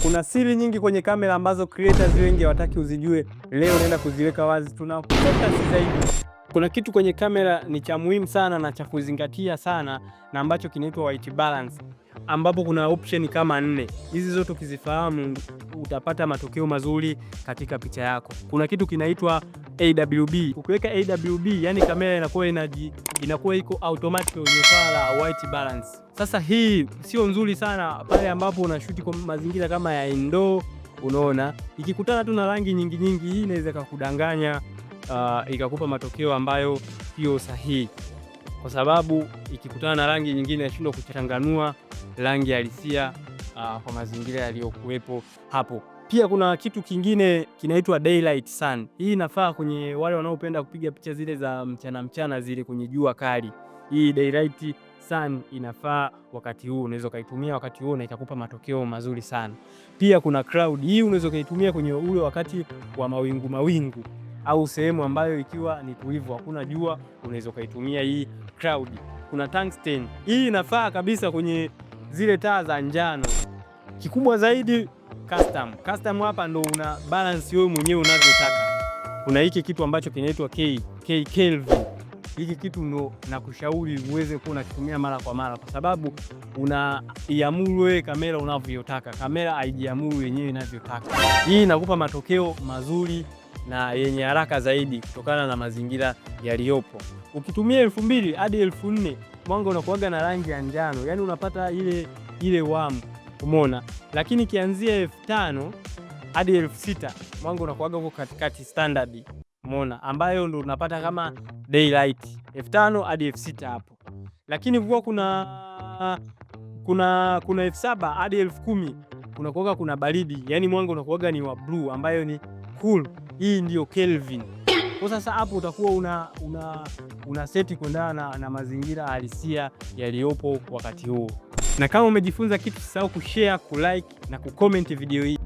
Kuna siri nyingi kwenye kamera ambazo creators wengi hawataki uzijue. Leo naenda kuziweka wazi, tuna focus zaidi. Kuna kitu kwenye kamera ni cha muhimu sana na cha kuzingatia sana, na ambacho kinaitwa white balance, ambapo kuna option kama 4. Hizi zote ukizifahamu utapata matokeo mazuri katika picha yako. Kuna kitu kinaitwa AWB. Ukiweka AWB, yani kamera inakuwa iko automatic kwenye swala la white balance. Sasa hii sio nzuri sana pale ambapo unashuti kwa mazingira kama ya indoor. Unaona, ikikutana tu na rangi nyingi, hii inaweza kukudanganya, ikakupa matokeo ambayo sio sahihi, kwa sababu ikikutana na rangi nyingine inashindwa kuchanganua rangi halisia kwa mazingira yaliyokuwepo hapo. Pia kuna kitu kingine kinaitwa daylight sun. Hii inafaa kwenye wale wanaopenda kupiga picha zile za mchana zile kwenye jua kali. Hii daylight sun inafaa wakati huu, unaweza kaitumia wakati huu na itakupa matokeo mazuri sana. Pia kuna cloud. Hii unaweza kaitumia kwenye ule wakati wa mawingu au sehemu ambayo ikiwa ni tulivu, hakuna jua, unaweza kaitumia hii cloud. Kuna tungsten. Hii inafaa kabisa kwenye zile taa za njano. Kikubwa zaidi custom hapa ndo una balance wewe mwenyewe unavyotaka. Kuna hiki kitu ambacho kinaitwa Kelvin. Hiki kitu ndo nakushauri uweze kuwa unakitumia mara kwa mara, kwa sababu unaiamuru wewe kamera unavyotaka. Kamera haijiamuru yenyewe inavyotaka. Hii inakupa matokeo mazuri na yenye haraka zaidi kutokana na mazingira yaliyopo. Ukitumia 2000 hadi 4000 mwanga unakuaga na rangi ya njano, yani unapata ile wamu. Umeona? Lakini kianzia 5000 hadi 6000 mwanga unakuaga huko katikati standard. Umeona? Ambayo ndo unapata kama daylight 5000 hadi 6000 hapo. Lakini kwa kuna 7000 hadi 10000 unakuaga kuna baridi, yani mwanga unakuaga ni wa blue ambayo ni cool. Hii ndio Kelvin. Kwa sasa hapo utakuwa una seti kuendana na mazingira halisia yaliyopo wakati huo. Na kama umejifunza kitu, usisahau kushare, kulike na kucomment video hii.